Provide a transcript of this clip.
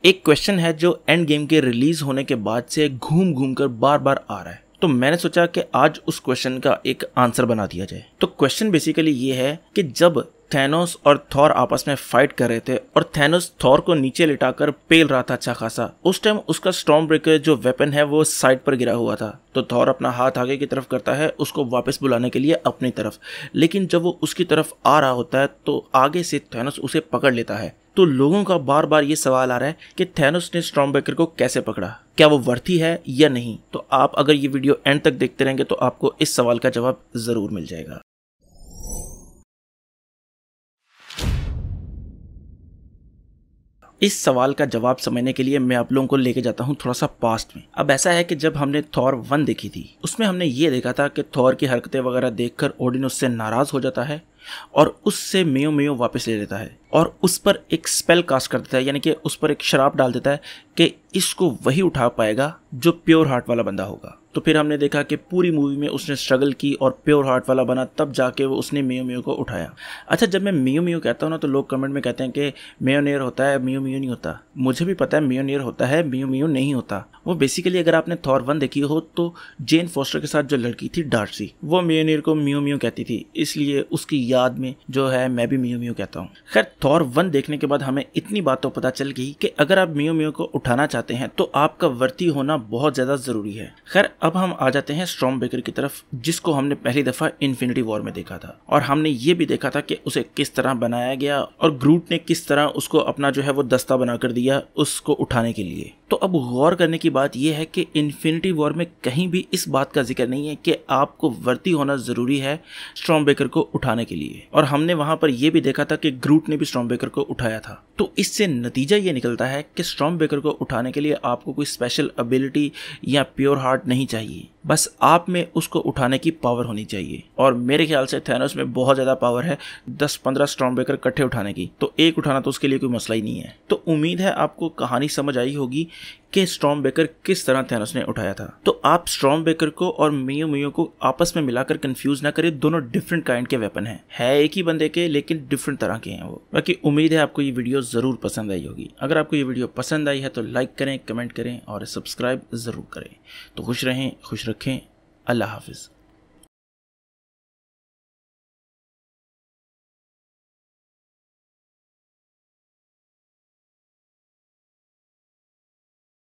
एक क्वेश्चन है जो एंड गेम के रिलीज होने के बाद से घूम घूम कर बार बार आ रहा है, तो मैंने सोचा कि आज उस क्वेश्चन का एक आंसर बना दिया जाए। तो क्वेश्चन बेसिकली ये है कि जब थैनोस और थॉर आपस में फाइट कर रहे थे और थैनोस थॉर को नीचे लिटाकर पेल रहा था अच्छा खासा, उस टाइम उसका स्टॉर्म ब्रेकर जो वेपन है वो साइड पर गिरा हुआ था। तो थॉर अपना हाथ आगे की तरफ करता है उसको वापस बुलाने के लिए अपनी तरफ, लेकिन जब वो उसकी तरफ आ रहा होता है तो आगे से थैनोस उसे पकड़ लेता है। तो लोगों का बार बार ये सवाल आ रहा है कि थैनोस ने स्टॉर्म ब्रेकर को कैसे पकड़ा, क्या वो वर्थी है या नहीं। तो आप अगर ये वीडियो एंड तक देखते रहेंगे तो आपको इस सवाल का जवाब जरूर मिल जाएगा। इस सवाल का जवाब समझने के लिए मैं आप लोगों को लेके जाता हूँ थोड़ा सा पास्ट में। अब ऐसा है कि जब हमने थॉर 1 देखी थी उसमें हमने ये देखा था कि थॉर की हरकतें वगैरह देखकर ओडिन उससे नाराज हो जाता है और उससे मेयो मेयो वापस ले लेता है और उस पर एक स्पेल कास्ट कर देता है, यानी कि उस पर एक श्राप डाल देता है कि इसको वही उठा पाएगा जो प्योर हार्ट वाला बंदा होगा। तो फिर हमने देखा कि पूरी मूवी में उसने स्ट्रगल की और प्योर हार्ट वाला बना, तब जाके वो उसने मेयो मेयो को उठाया। अच्छा, जब मैं मेयो मेयो कहता हूँ ना तो लोग कमेंट में कहते हैं कि मेयोनेयर होता है, मेयो मेयो नहीं होता। मुझे भी पता है मेयोनेयर होता है, मेयो मेयो नहीं होता। वो बेसिकली अगर आपने थॉर 1 देखी हो तो जेन फॉस्टर के साथ जो लड़की थी डार्सी, वो मेयोनेयर को मेयो मेयो कहती थी, इसलिए उसकी याद में जो है मैं भी मेयो मेयो कहता हूँ। खैर, थॉर 1 देखने के बाद हमें इतनी बात तो पता चल गई कि अगर आप मेयो मेयो को उठाना चाहते हैं तो आपका वर्ती होना बहुत ज्यादा जरूरी है। खैर, अब हम आ जाते हैं स्टॉर्म ब्रेकर की तरफ, जिसको हमने पहली दफा इन्फिनिटी वॉर में देखा था और हमने ये भी देखा था कि उसे किस तरह बनाया गया और ग्रूट ने किस तरह उसको अपना जो है वो दस्ता बनाकर दिया उसको उठाने के लिए। तो अब गौर करने की बात यह है कि इन्फिनिटी वॉर में कहीं भी इस बात का जिक्र नहीं है कि आपको वर्ती होना जरूरी है स्टॉर्म ब्रेकर को उठाने के लिए, और हमने वहां पर यह भी देखा था कि ग्रूट ने भी स्टॉर्म ब्रेकर को उठाया था। तो इससे नतीजा ये निकलता है कि स्टॉर्म ब्रेकर को उठाने के लिए आपको कोई स्पेशल एबिलिटी या प्योर हार्ट नहीं चाहिए, बस आप में उसको उठाने की पावर होनी चाहिए। और मेरे ख्याल से थैनोस में बहुत ज्यादा पावर है 10-15 स्टॉर्म ब्रेकर इकट्ठे उठाने की, तो एक उठाना तो उसके लिए कोई मसला ही नहीं है। तो उम्मीद है आपको कहानी समझ आई होगी कि स्टॉर्म ब्रेकर किस तरह थैनोस ने उठाया था। तो आप स्टॉर्म ब्रेकर को और मेयो मेयो को आपस में मिलाकर कंफ्यूज ना करें, दोनों डिफरेंट काइंड के वेपन हैं, है एक ही बंदे के लेकिन डिफरेंट तरह के हैं वो। बाकी उम्मीद है आपको ये वीडियो जरूर पसंद आई होगी। अगर आपको ये वीडियो पसंद आई है तो लाइक करें, कमेंट करें और सब्सक्राइब जरूर करें। तो खुश रहें, खुश रखें। अल्लाह हाफिज।